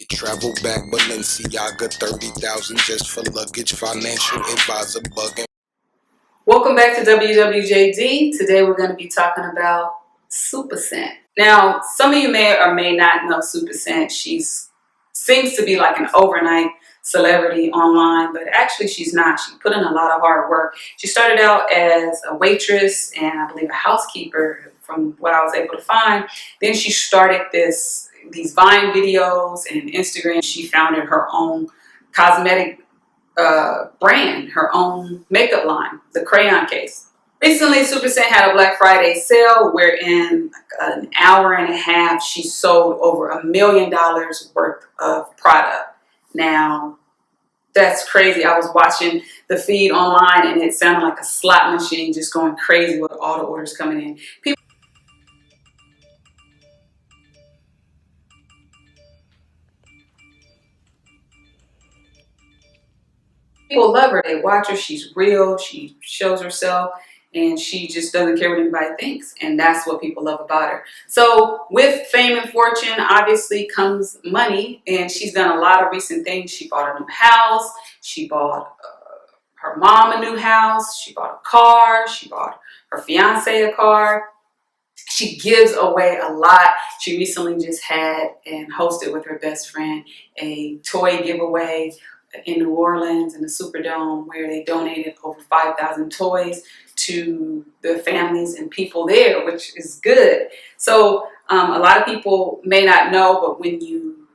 Travel back Balenciaga, 30,000 just for luggage. Financial advisor bugging. Welcome back to W.W.J.D. Today we're going to be talking about Supa Cent. Now, some of you may or may not know Supa Cent. She seems to be like an overnight celebrity online, but actually she's not. She put in a lot of hard work. She started out as a waitress and I believe a housekeeper from what I was able to find. Then she started these Vine videos and Instagram. She founded her own cosmetic brand, her own makeup line, the crayon case. Recently, Supa Cent had a Black Friday sale where in an hour and a half, she sold over $1 million worth of product. Now, that's crazy. I was watching the feed online and it sounded like a slot machine just going crazy with all the orders coming in. People love her. They watch her. She's real. She shows herself. And she just doesn't care what anybody thinks. And that's what people love about her. So with fame and fortune, obviously comes money. And she's done a lot of recent things. She bought a new house. She bought her mom a new house. She bought a car. She bought her fiance a car. She gives away a lot. She recently just had and hosted with her best friend a toy giveaway in New Orleans in the Superdome where they donated over 5,000 toys to the families and people there, which is good. So a lot of people may not know, but when you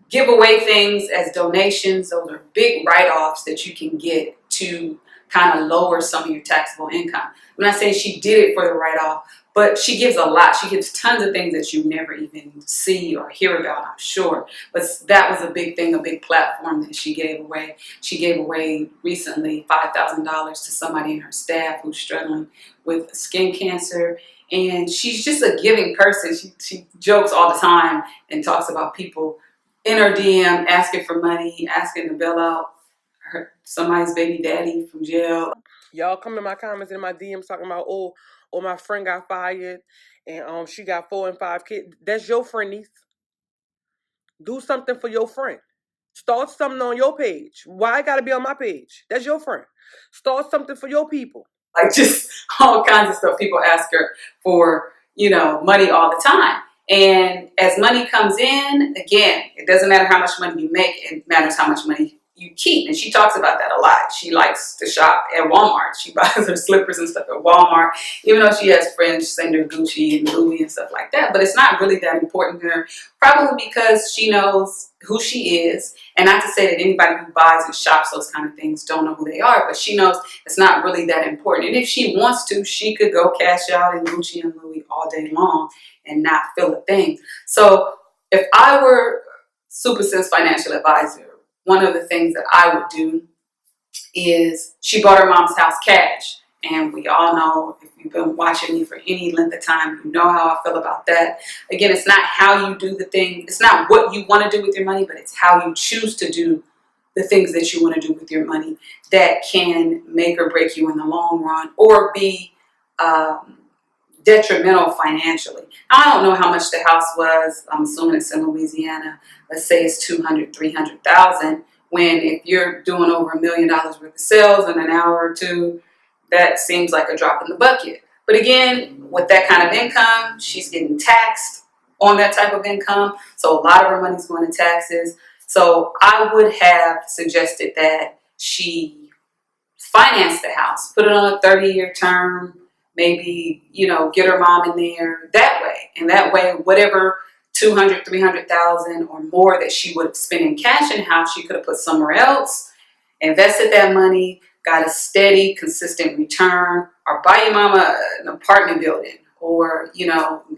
give away things as donations, those are big write-offs that you can get to kind of lower some of your taxable income. I'm not saying she did it for the write-off, but she gives a lot. She gives tons of things that you never even see or hear about, I'm sure. But that was a big thing, a big platform that she gave away. She gave away recently $5,000 to somebody in her staff who's struggling with skin cancer. And she's just a giving person. She jokes all the time and talks about people in her DM asking for money, asking to bail out somebody's baby daddy from jail. Y'all come in my comments and in my DMs talking about, oh, my friend got fired and she got 4 and 5 kids. That's your friend, niece. Do something for your friend. Start something on your page. Why I gotta be on my page? That's your friend. Start something for your people. Like just all kinds of stuff. People ask her for, money all the time. And as money comes in, again, it doesn't matter how much money you make. It matters how much money you keep. And she talks about that a lot. She likes to shop at Walmart. She buys her slippers and stuff at Walmart, even though she has friends send her Gucci and Louis and stuff like that. But it's not really that important to her, probably because she knows who she is. And not to say that anybody who buys and shops those kind of things don't know who they are, but she knows it's not really that important. And if she wants to, she could go cash out in Gucci and Louis all day long and not feel a thing. So if I were Supa Cent's financial advisor, one of the things that I would do is she bought her mom's house cash. And we all know, if you've been watching me for any length of time, you know how I feel about that. Again, it's not how you do the thing. It's not what you want to do with your money, but it's how you choose to do the things that you want to do with your money that can make or break you in the long run or be detrimental financially. I don't know how much the house was. I'm assuming it's in Louisiana. Let's say it's $200,000, $300,000. When if you're doing over $1 million worth of sales in an hour or two, that seems like a drop in the bucket. But again, with that kind of income, she's getting taxed on that type of income. So a lot of her money's going to taxes. So I would have suggested that she finance the house, put it on a 30-year term, maybe, get her mom in there that way. And that way, whatever $200,000, $300,000 or more that she would have spent in cash in the house, she could have put somewhere else, invested that money, got a steady, consistent return, or buy your mama an apartment building, or,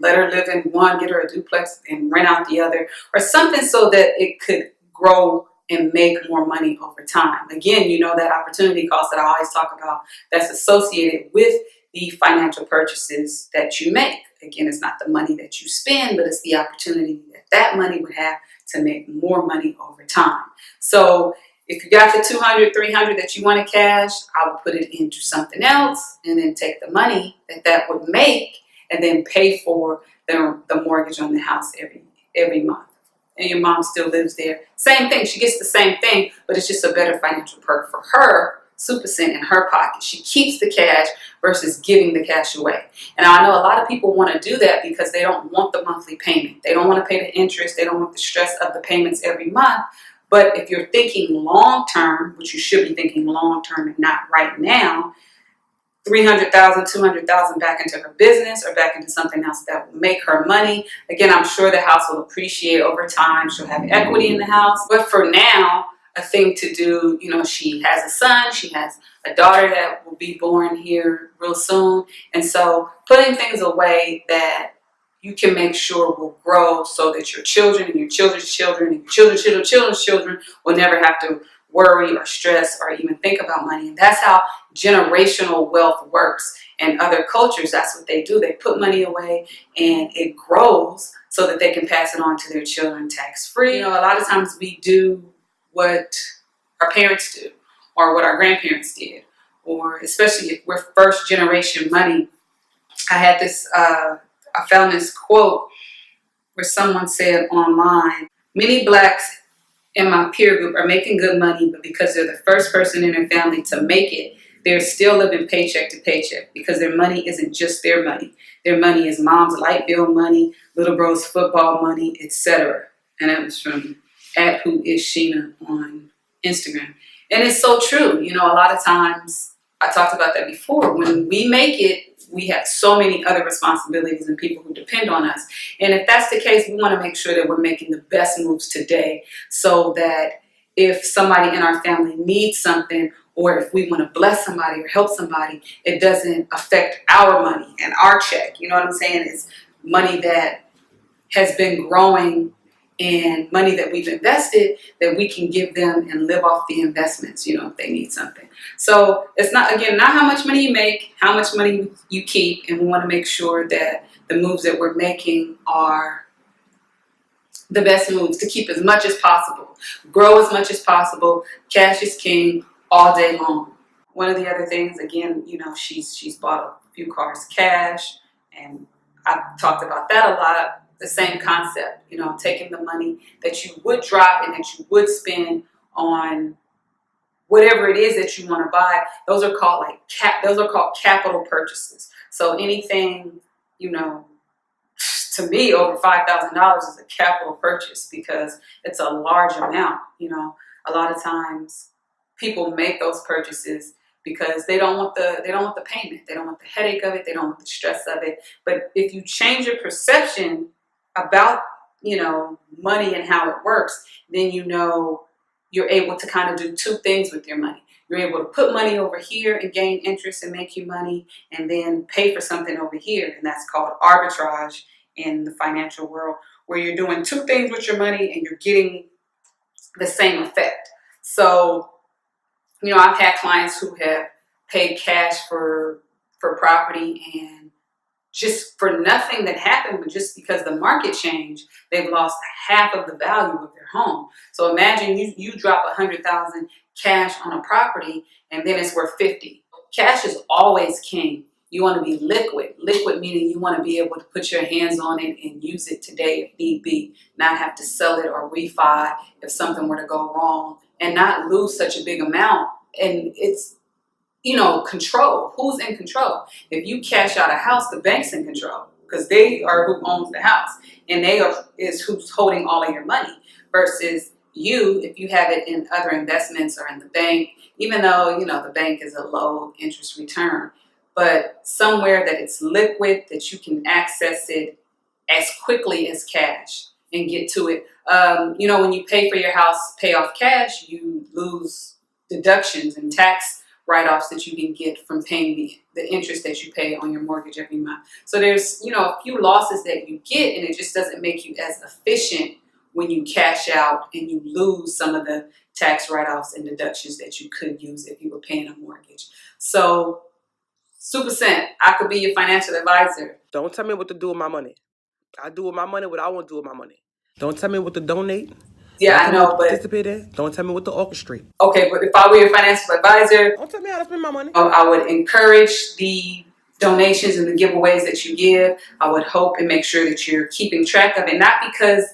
let her live in one, get her a duplex and rent out the other, or something so that it could grow and make more money over time. Again, that opportunity cost that I always talk about that's associated with the financial purchases that you make. Again, it's not the money that you spend, but it's the opportunity that money would have to make more money over time. So if you got the $200,000, $300,000 that you want to cash, I would put it into something else and then take the money that would make and then pay for the mortgage on the house every month. and your mom still lives there. Same thing. She gets the same thing, but it's just a better financial perk for her. Supa Cent in her pocket. She keeps the cash versus giving the cash away. And I know a lot of people want to do that because they don't want the monthly payment. They don't want to pay the interest. They don't want the stress of the payments every month. But if you're thinking long term, which you should be thinking long term and not right now, 300,000, 200,000 back into her business or back into something else that will make her money. Again, I'm sure the house will appreciate over time. She'll have equity in the house. But for now, a thing to do, you know, she has a son, she has a daughter that will be born here real soon. And so putting things away that you can make sure will grow so that your children and your children's children and your children's children will never have to worry or stress or even think about money. And that's how generational wealth works. In other cultures, that's what they do. They put money away and it grows so that they can pass it on to their children tax-free. You know, a lot of times we do what our parents do or what our grandparents did, or especially if we're first generation money. I had this, I found this quote where someone said online, many blacks in my peer group are making good money, but because they're the first person in their family to make it, they're still living paycheck to paycheck because their money isn't just their money. Their money is mom's light bill money, little bro's football money, etc. And that was from @whoisSheena on Instagram. And it's so true. You know, a lot of times, I talked about that before, when we make it, we have so many other responsibilities and people who depend on us. And if that's the case, we want to make sure that we're making the best moves today so that if somebody in our family needs something, or if we want to bless somebody or help somebody, it doesn't affect our money and our check. You know what I'm saying? It's money that has been growing and money that we've invested that we can give them and live off the investments, you know, if they need something. So it's not, again, not how much money you make, how much money you keep, and we want to make sure that the moves that we're making are the best moves to keep as much as possible, grow as much as possible. Cash is king all day long. One of the other things, again, you know, she's bought a few cars cash, and I've talked about that a lot. The same concept, you know, taking the money that you would drop and that you would spend on whatever it is that you want to buy. Those are called capital purchases. So anything, you know, to me, over $5,000 is a capital purchase because it's a large amount. You know, a lot of times people make those purchases because they don't want the payment, they don't want the headache of it, they don't want the stress of it. But if you change your perception about, you know, money and how it works, then you know you're able to kind of do two things with your money. You're able to put money over here and gain interest and make you money, and then pay for something over here, and that's called arbitrage in the financial world, where you're doing two things with your money and you're getting the same effect. So, you know, I've had clients who have paid cash for property, and just for nothing that happened, but just because the market changed, they've lost half of the value of their home. So imagine you drop 100,000 cash on a property, and then it's worth 50. Cash is always king. You want to be liquid. Liquid meaning you want to be able to put your hands on it and use it today if need be, not have to sell it or refi if something were to go wrong, and not lose such a big amount. And it's, you know, control. Who's in control? If you cash out a house, the bank's in control because they are who owns the house, and is who's holding all of your money. Versus you, if you have it in other investments or in the bank, even though, you know, the bank is a low interest return, but somewhere that it's liquid, that you can access it as quickly as cash and get to it. You know, when you pay for your house, pay off cash, you lose deductions and tax write-offs that you can get from paying the interest that you pay on your mortgage every month. So there's, you know, a few losses that you get, and it just doesn't make you as efficient when you cash out and you lose some of the tax write-offs and deductions that you could use if you were paying a mortgage. So Supa Cent, I could be your financial advisor. Don't tell me what to do with my money. I do with my money what I want to do with my money. Don't tell me what to donate. Yeah, I know, but participate in. Don't tell me what to orchestrate. Okay, but if I were your financial advisor, don't tell me how to spend my money. I would encourage the donations and the giveaways that you give. I would hope and make sure that you're keeping track of it, not because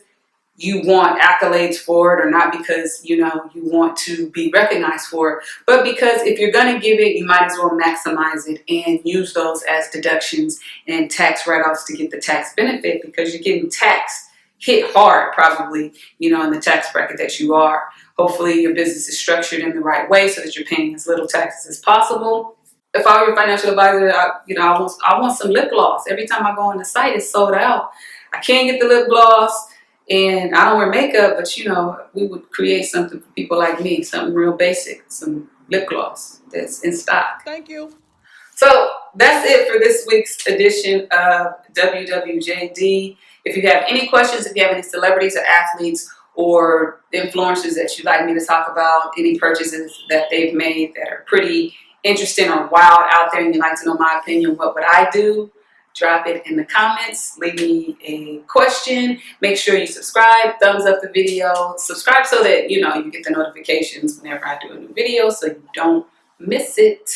you want accolades for it, or not because, you know, you want to be recognized for it, but because if you're going to give it, you might as well maximize it and use those as deductions and tax write-offs to get the tax benefit, because you're getting taxed, hit hard probably, you know, in the tax bracket that you are. Hopefully your business is structured in the right way so that you're paying as little taxes as possible. If I were your financial advisor, I want some lip gloss. Every time I go on the site, it's sold out. I can't get the lip gloss, and I don't wear makeup, but you know, we would create something for people like me, something real basic, some lip gloss that's in stock. Thank you. So that's it for this week's edition of W.W.J.D. If you have any questions, if you have any celebrities or athletes or influencers that you'd like me to talk about, any purchases that they've made that are pretty interesting or wild out there, and you'd like to know my opinion, what would I do? Drop it in the comments. Leave me a question. Make sure you subscribe, thumbs up the video. Subscribe so that, you know, you get the notifications whenever I do a new video so you don't miss it.